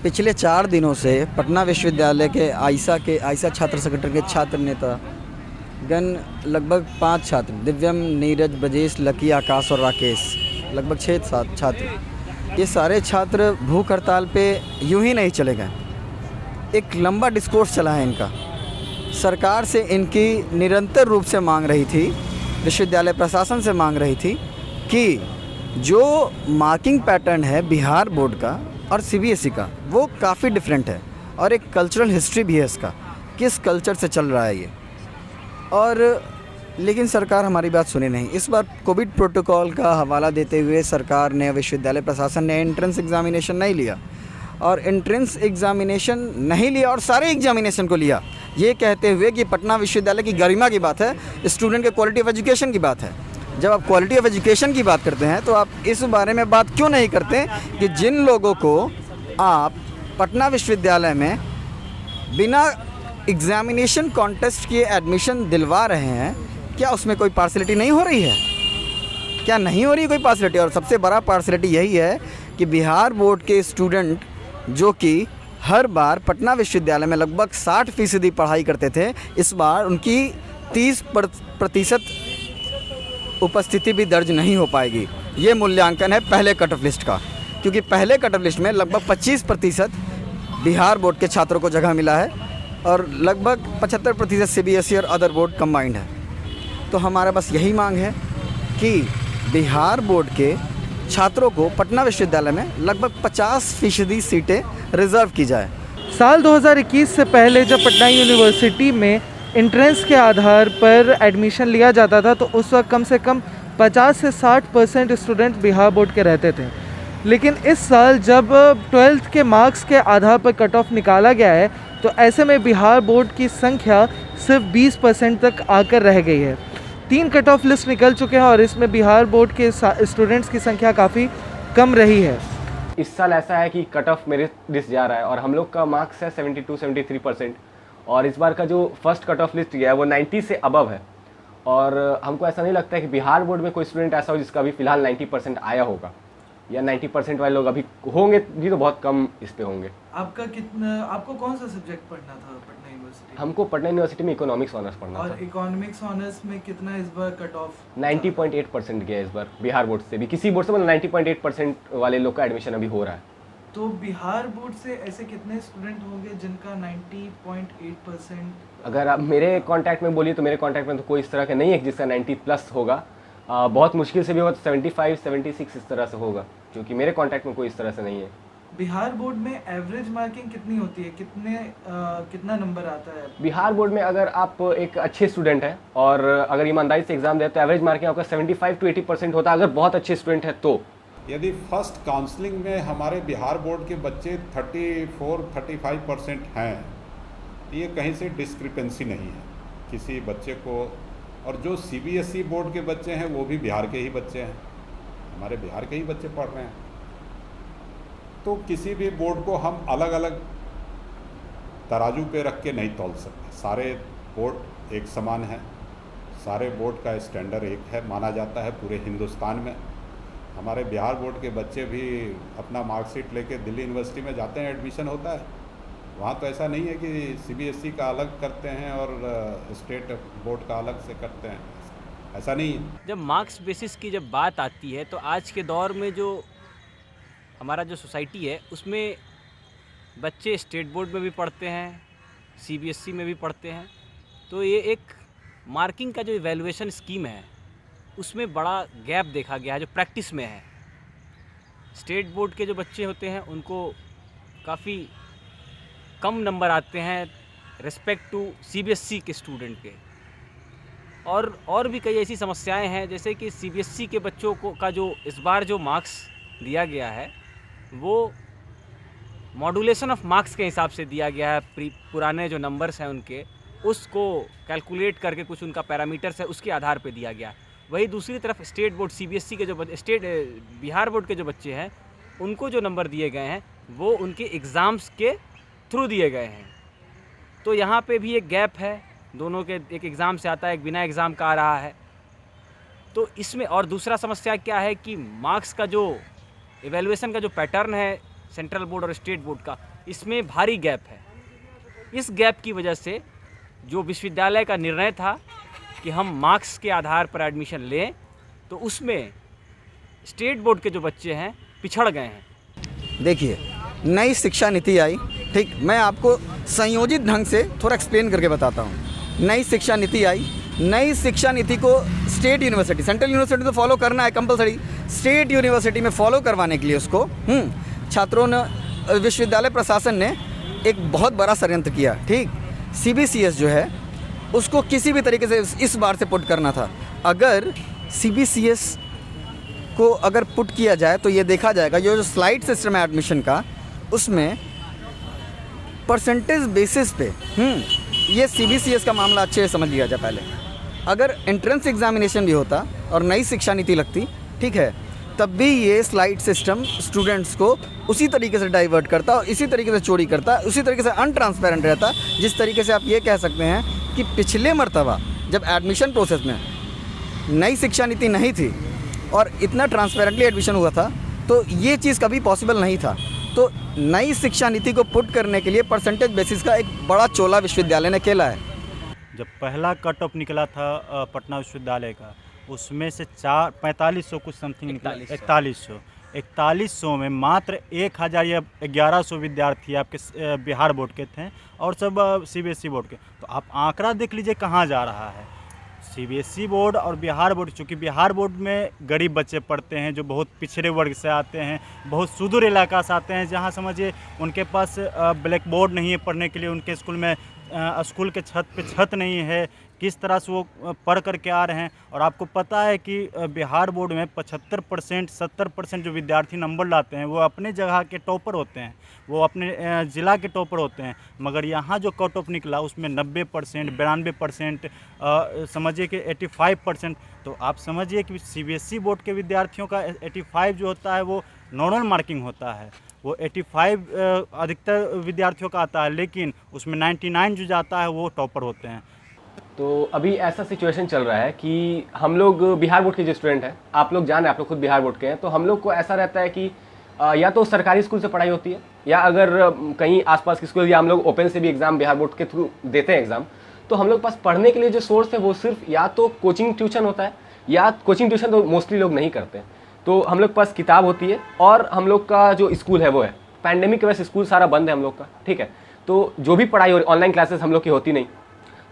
पिछले 4 दिनों से पटना विश्वविद्यालय के आइसा छात्र संगठन के छात्र नेता गण लगभग 5 छात्र दिव्यम, नीरज, ब्रजेश, लकी, आकाश और राकेश, लगभग 6-7 छात्र, ये सारे छात्र भूख हड़ताल पे यूं ही नहीं चले गए। एक लंबा डिस्कोर्स चला है इनका। सरकार से इनकी निरंतर रूप से मांग रही थी, विश्वविद्यालय प्रशासन से मांग रही थी कि जो मार्किंग पैटर्न है बिहार बोर्ड का और सीबीएसई का, वो काफ़ी डिफरेंट है और एक कल्चरल हिस्ट्री भी है इसका, किस कल्चर से चल रहा है ये। और लेकिन सरकार हमारी बात सुनी नहीं। इस बार कोविड प्रोटोकॉल का हवाला देते हुए सरकार ने, विश्वविद्यालय प्रशासन ने एंट्रेंस एग्ज़ामिनेशन नहीं लिया और एंट्रेंस एग्ज़ामिनेशन नहीं लिया और सारे एग्ज़ामिनेशन को लिया, ये कहते हुए कि पटना विश्वविद्यालय की गरिमा की बात है, स्टूडेंट के क्वालिटी ऑफ एजुकेशन की बात है। जब आप क्वालिटी ऑफ एजुकेशन की बात करते हैं तो आप इस बारे में बात क्यों नहीं करते कि जिन लोगों को आप पटना विश्वविद्यालय में बिना एग्ज़ामिनेशन कॉन्टेस्ट किए एडमिशन दिलवा रहे हैं, क्या उसमें कोई पार्शलिटी नहीं हो रही है? क्या नहीं हो रही है कोई पार्शलिटी? और सबसे बड़ा पार्शलिटी यही है कि बिहार बोर्ड के स्टूडेंट जो कि हर बार पटना विश्वविद्यालय में लगभग 60% पढ़ाई करते थे, इस बार उनकी 30% उपस्थिति भी दर्ज नहीं हो पाएगी। ये मूल्यांकन है पहले कट ऑफ लिस्ट का, क्योंकि पहले कट ऑफ लिस्ट में लगभग 25% बिहार बोर्ड के छात्रों को जगह मिला है और लगभग 75% सीबीएसई और अदर बोर्ड कंबाइंड है। तो हमारा बस यही मांग है कि बिहार बोर्ड के छात्रों को पटना विश्वविद्यालय में लगभग 50% सीटें रिज़र्व की जाए। साल 2021 से पहले जब पटना यूनिवर्सिटी में एंट्रेंस के आधार पर एडमिशन लिया जाता था तो उस वक्त कम से कम 50 से 60% स्टूडेंट बिहार बोर्ड के रहते थे। लेकिन इस साल जब 12th के मार्क्स के आधार पर कट ऑफ निकाला गया है तो ऐसे में बिहार बोर्ड की संख्या सिर्फ 20% तक आकर रह गई है। 3 कट ऑफ लिस्ट निकल चुके हैं और इसमें बिहार बोर्ड के स्टूडेंट्स की संख्या काफ़ी कम रही है। इस साल ऐसा है कि कट ऑफ मेरिट लिस्ट जा रहा है और हम लोग का मार्क्स है 72-73% और इस बार का जो फर्स्ट कट ऑफ लिस्ट गया है वो 90 से अबव है। और हमको ऐसा नहीं लगता है कि बिहार बोर्ड में कोई स्टूडेंट ऐसा हो जिसका अभी फ़िलहाल 90% आया होगा, या 90% वाले लोग अभी होंगे भी तो बहुत कम इस पे होंगे। आपको कौन सा सब्जेक्ट पढ़ना था पटना यूनिवर्सिटी? हमको पटना यूनिवर्सिटी में इकोनॉमिक्स ऑनर्स पढ़ना और था। इकोनॉमिक्स ऑनर्स में कितना इस बार कट ऑफ? 90.8% गया इस बार बिहार बोर्ड से भी, किसी बोर्ड से मतलब 90.8% वाले लोग का एडमिशन अभी हो रहा है। तो बिहार बोर्ड से ऐसे कितने स्टूडेंट होंगे जिनका 90.8%? अगर आप मेरे कांटेक्ट में बोलिए तो मेरे कांटेक्ट में तो कोई इस तरह का नहीं है जिसका 90+ होगा। बहुत मुश्किल से भी होगा तो 75-76 इस तरह से होगा, क्योंकि मेरे कांटेक्ट में कोई इस तरह से नहीं है। बिहार बोर्ड में एवरेज मार्किंग कितनी होती है? कितना नंबर आता है बिहार बोर्ड में? अगर आप एक अच्छे स्टूडेंट हैं और अगर ईमानदारी से एग्जाम दे तो एवरेज मार्किंग आपका 75-80% होता है, अगर बहुत अच्छे स्टूडेंट है तो। यदि फर्स्ट काउंसलिंग में हमारे बिहार बोर्ड के बच्चे 34-35% हैं, ये कहीं से डिस्क्रिपेंसी नहीं है किसी बच्चे को। और जो सीबीएसई बोर्ड के बच्चे हैं वो भी बिहार के ही बच्चे हैं, हमारे बिहार के ही बच्चे पढ़ रहे हैं। तो किसी भी बोर्ड को हम अलग अलग तराजू पे रख के नहीं तौल सकते। सारे बोर्ड एक समान हैं, सारे बोर्ड का स्टैंडर्ड एक है, माना जाता है पूरे हिंदुस्तान में। हमारे बिहार बोर्ड के बच्चे भी अपना मार्कशीट लेके दिल्ली यूनिवर्सिटी में जाते हैं, एडमिशन होता है। वहाँ तो ऐसा नहीं है कि सीबीएसई का अलग करते हैं और स्टेट बोर्ड का अलग से करते हैं, ऐसा नहीं है। जब मार्क्स बेसिस की जब बात आती है तो आज के दौर में जो हमारा जो सोसाइटी है उसमें बच्चे स्टेट बोर्ड में भी पढ़ते हैं, सीबीएसई में भी पढ़ते हैं। तो ये एक मार्किंग का जो इवैल्यूएशन स्कीम है उसमें बड़ा गैप देखा गया है जो प्रैक्टिस में है। स्टेट बोर्ड के जो बच्चे होते हैं उनको काफ़ी कम नंबर आते हैं रिस्पेक्ट टू सीबीएसई के स्टूडेंट के। और भी कई ऐसी समस्याएं हैं, जैसे कि सीबीएसई के बच्चों को का जो इस बार जो मार्क्स दिया गया है वो मॉड्यूलेशन ऑफ मार्क्स के हिसाब से दिया गया है। पुराने जो नंबर्स हैं उनके उसको कैलकुलेट करके कुछ उनका पैरामीटर्स है उसके आधार पे दिया गया। वही दूसरी तरफ स्टेट बोर्ड सीबीएसई के जो बिहार बोर्ड के जो बच्चे हैं उनको जो नंबर दिए गए हैं वो उनके एग्ज़ाम्स के थ्रू दिए गए हैं। तो यहाँ पे भी एक गैप है, दोनों के एक एग्ज़ाम से आता है, एक बिना एग्ज़ाम का आ रहा है। तो इसमें और दूसरा समस्या क्या है कि मार्क्स का जो इवैल्यूएशन का जो पैटर्न है सेंट्रल बोर्ड और स्टेट बोर्ड का, इसमें भारी गैप है। इस गैप की वजह से जो विश्वविद्यालय का निर्णय था कि हम मार्क्स के आधार पर एडमिशन लें, तो उसमें स्टेट बोर्ड के जो बच्चे हैं पिछड़ गए हैं। देखिए, नई शिक्षा नीति आई, ठीक, मैं आपको संयोजित ढंग से थोड़ा एक्सप्लेन करके बताता हूँ। नई शिक्षा नीति आई, नई शिक्षा नीति को स्टेट यूनिवर्सिटी, सेंट्रल यूनिवर्सिटी तो फॉलो करना है कंपलसरी, स्टेट यूनिवर्सिटी में फॉलो करवाने के लिए उसको छात्रों ने, विश्वविद्यालय प्रशासन ने एक बहुत बड़ा षड्यंत्र किया, ठीक। CBCS जो है उसको किसी भी तरीके से इस बार से पुट करना था। अगर CBCS को अगर पुट किया जाए तो ये देखा जाएगा, ये जो स्लाइड सिस्टम है एडमिशन का, उसमें परसेंटेज बेसिस पे ये CBCS का मामला अच्छे से समझ लिया जाए पहले। अगर एंट्रेंस एग्जामिनेशन भी होता और नई शिक्षा नीति लगती, ठीक है, तब भी ये स्लाइड सिस्टम स्टूडेंट्स को उसी तरीके से डाइवर्ट करता और इसी तरीके से चोरी करता, उसी तरीके से अनट्रांसपेरेंट रहता, जिस तरीके से आप ये कह सकते हैं कि पिछले मर्तबा जब एडमिशन प्रोसेस में नई शिक्षा नीति नहीं थी और इतना ट्रांसपेरेंटली एडमिशन हुआ था, तो ये चीज़ कभी पॉसिबल नहीं था। तो नई शिक्षा नीति को पुट करने के लिए परसेंटेज बेसिस का एक बड़ा चोला विश्वविद्यालय ने खेला है। जब पहला कट ऑफ निकला था पटना विश्वविद्यालय का, उसमें से 4500 कुछ समथिंग निकला, 4100 में मात्र 1000 या 1100 विद्यार्थी आपके बिहार बोर्ड के थे और सब CBSE बोर्ड के। तो आप आंकड़ा देख लीजिए कहाँ जा रहा है। CBSE बोर्ड और बिहार बोर्ड, चूँकि बिहार बोर्ड में गरीब बच्चे पढ़ते हैं जो बहुत पिछड़े वर्ग से आते हैं, बहुत सुदूर इलाका से आते हैं, जहाँ समझिए उनके पास ब्लैक बोर्ड नहीं है पढ़ने के लिए, उनके स्कूल में स्कूल के छत पे छत नहीं है, किस तरह से वो पढ़ करके आ रहे हैं। और आपको पता है कि बिहार बोर्ड में 75% 70% जो विद्यार्थी नंबर लाते हैं वो अपने जगह के टॉपर होते हैं, वो अपने ज़िला के टॉपर होते हैं। मगर यहाँ जो कट ऑफ निकला उसमें 90%, 92%, समझिए कि 85%। तो आप समझिए कि CBSE बोर्ड के विद्यार्थियों का 85 जो होता है वो नॉर्मल मार्किंग होता है, वो 85 अधिकतर विद्यार्थियों का आता है, लेकिन उसमें 99 जो जाता है वो टॉपर होते हैं। तो अभी ऐसा सिचुएशन चल रहा है कि हम लोग बिहार बोर्ड के जो स्टूडेंट हैं, आप लोग जान रहे हैं, आप लोग खुद बिहार बोर्ड के हैं, तो हम लोग को ऐसा रहता है कि या तो सरकारी स्कूल से पढ़ाई होती है, या अगर कहीं आसपास के स्कूल, या हम लोग ओपन से भी एग्ज़ाम बिहार बोर्ड के थ्रू देते हैं एग्ज़ाम, तो हम लोग पास पढ़ने के लिए जो सोर्स है वो सिर्फ या तो कोचिंग ट्यूशन होता है, या कोचिंग ट्यूशन तो मोस्टली लोग नहीं करते। तो हम लोग के पास किताब होती है और हम लोग का जो स्कूल है वो है, पैंडेमिक की वजह से स्कूल सारा बंद है हम लोग का, ठीक है। तो जो भी पढ़ाई हो रही, ऑनलाइन क्लासेस हम लोग की होती नहीं,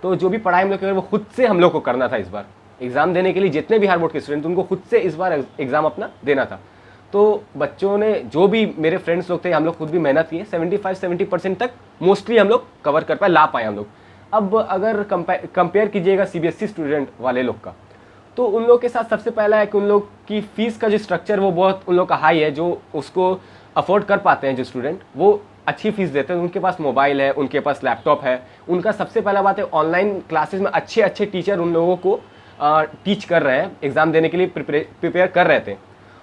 तो जो भी पढ़ाई हम लोग की वो खुद से हम लोग को करना था। इस बार एग्ज़ाम देने के लिए जितने बिहार बोर्ड के स्टूडेंट, उनको खुद से इस बार एग्ज़ाम अपना देना था। तो बच्चों ने, जो भी मेरे फ्रेंड्स लोग थे, हम लोग खुद भी मेहनत किए, 75-70% तक मोस्टली हम लोग कवर कर पाए, ला पाए हम लोग। अब अगर कंपेयर कीजिएगा CBSE स्टूडेंट वाले लोग का, तो उन लोग के साथ सबसे पहला है कि उन लोग की फ़ीस का जो स्ट्रक्चर वो बहुत उन लोग का हाई है। जो उसको अफोर्ड कर पाते हैं जो स्टूडेंट, वो अच्छी फ़ीस देते हैं, उनके पास मोबाइल है, उनके पास लैपटॉप है, उनका सबसे पहला बात है ऑनलाइन क्लासेस में अच्छे अच्छे टीचर उन लोगों को टीच कर रहे हैं, एग्ज़ाम देने के लिए प्रिपेयर कर रहे थे।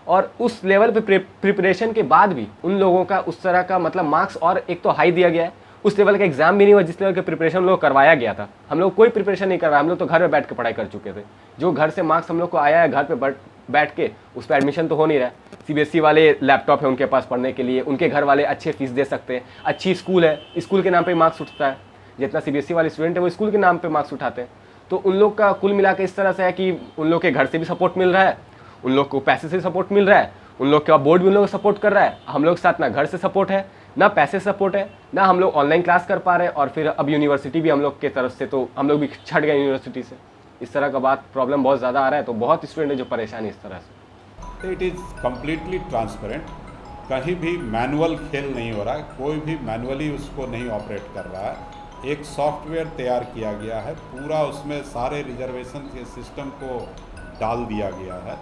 और उस लेवल पे प्रिपरेशन के बाद भी उन लोगों का उस तरह का मतलब मार्क्स और एक तो हाई दिया गया है, उस लेवल का एग्जाम भी नहीं हुआ जिस लेवल का प्रिपरेशन हम लोग करवाया गया था। हम लोग कोई प्रिपरेशन नहीं कर रहा, हम लोग तो घर में बैठ के पढ़ाई कर चुके थे। जो घर से मार्क्स हम लोग को आया है घर पे बैठ के, उस पर एडमिशन तो हो नहीं रहा है। CBSE वाले लैपटॉप है उनके पास पढ़ने के लिए, उनके घर वाले अच्छे फीस दे सकते हैं, अच्छी स्कूल है, स्कूल के नाम पे मार्क्स उठता है। जितना CBSE वाले स्टूडेंट है वो स्कूल के नाम पे मार्क्स उठाते हैं। तो उन लोग का कुल मिला के इस तरह से है कि उन लोग के घर से भी सपोर्ट मिल रहा है, उन लोग को पैसे से सपोर्ट मिल रहा है, उन लोग का बोर्ड भी उन लोग को सपोर्ट कर रहा है। हम लोग के साथ ना घर से सपोर्ट है, ना पैसे सपोर्ट है, ना हम लोग ऑनलाइन क्लास कर पा रहे हैं, और फिर अब यूनिवर्सिटी भी हम लोग के तरफ से, तो हम लोग भी छट गए यूनिवर्सिटी से। इस तरह का बात प्रॉब्लम बहुत ज़्यादा आ रहा है, तो बहुत स्टूडेंट है जो परेशान है इस तरह से। इट इज़ कम्प्लीटली ट्रांसपेरेंट, कहीं भी मैनुअल खेल नहीं हो रहा है, कोई भी मैनुअली उसको नहीं ऑपरेट कर रहा है। एक सॉफ्टवेयर तैयार किया गया है, पूरा उसमें सारे रिजर्वेशन के सिस्टम को डाल दिया गया है,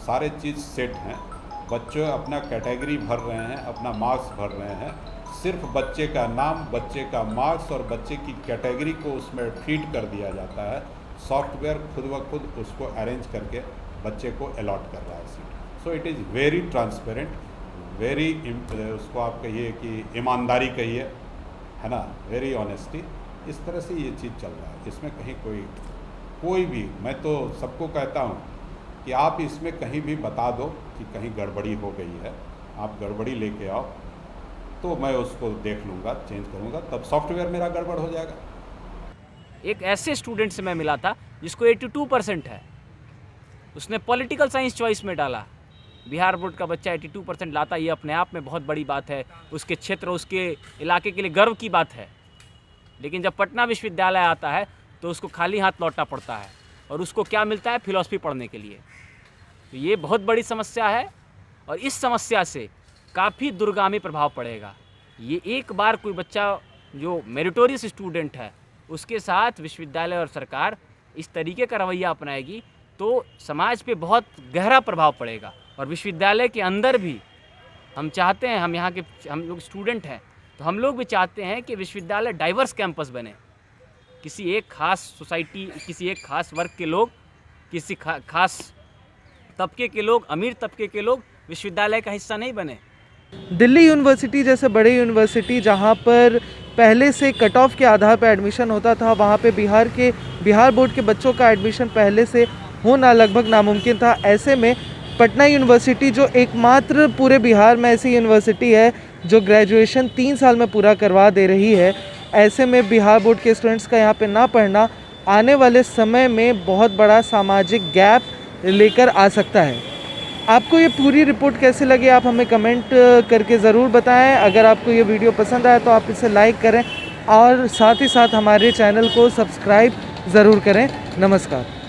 सारे चीज़ सेट हैं। बच्चे अपना कैटेगरी भर रहे हैं, अपना मार्क्स भर रहे हैं, सिर्फ बच्चे का नाम, बच्चे का मार्क्स और बच्चे की कैटेगरी को उसमें फीड कर दिया जाता है। सॉफ्टवेयर खुद ब खुद उसको अरेंज करके बच्चे को अलॉट कर रहा है seat. So it is very transparent, very, उसको आप कहिए कि ईमानदारी कहिए, है ना, वेरी ऑनेस्टी, इस तरह से ये चीज़ चल रहा है। इसमें कहीं कोई भी, मैं तो सबको कहता हूँ कि आप इसमें कहीं भी बता दो कि कहीं गड़बड़ी हो गई है, आप गड़बड़ी लेके आओ, तो मैं उसको देख लूँगा, चेंज करूँगा, तब सॉफ्टवेयर मेरा गड़बड़ हो जाएगा। एक ऐसे स्टूडेंट से मैं मिला था जिसको 82% है, उसने पॉलिटिकल साइंस चॉइस में डाला। बिहार बोर्ड का बच्चा 82% लाता, ये अपने आप में बहुत बड़ी बात है, उसके क्षेत्र, उसके इलाके के लिए गर्व की बात है। लेकिन जब पटना विश्वविद्यालय आता है तो उसको खाली हाथ लौटना पड़ता है, और उसको क्या मिलता है? फिलॉसफी पढ़ने के लिए। तो ये बहुत बड़ी समस्या है, और इस समस्या से काफ़ी दूरगामी प्रभाव पड़ेगा। ये एक बार कोई बच्चा जो मेरिटोरियस स्टूडेंट है उसके साथ विश्वविद्यालय और सरकार इस तरीके का रवैया अपनाएगी तो समाज पे बहुत गहरा प्रभाव पड़ेगा। और विश्वविद्यालय के अंदर भी हम चाहते हैं, हम यहाँ के हम लोग स्टूडेंट हैं, तो हम लोग भी चाहते हैं कि विश्वविद्यालय डाइवर्स कैंपस बने। किसी एक खास सोसाइटी, किसी एक खास वर्ग के लोग, किसी खास तबके के लोग, अमीर तबके के लोग विश्वविद्यालय का हिस्सा नहीं बने। दिल्ली यूनिवर्सिटी जैसे बड़े यूनिवर्सिटी जहाँ पर पहले से कट ऑफ के आधार पर एडमिशन होता था, वहाँ पे बिहार बोर्ड के बच्चों का एडमिशन पहले से होना लगभग नामुमकिन था। ऐसे में पटना यूनिवर्सिटी जो एकमात्र पूरे बिहार में ऐसी यूनिवर्सिटी है जो ग्रेजुएशन 3 साल में पूरा करवा दे रही है, ऐसे में बिहार बोर्ड के स्टूडेंट्स का यहाँ पे ना पढ़ना आने वाले समय में बहुत बड़ा सामाजिक गैप लेकर आ सकता है। आपको ये पूरी रिपोर्ट कैसे लगी आप हमें कमेंट करके ज़रूर बताएं। अगर आपको ये वीडियो पसंद आया तो आप इसे लाइक करें और साथ ही साथ हमारे चैनल को सब्सक्राइब ज़रूर करें। नमस्कार।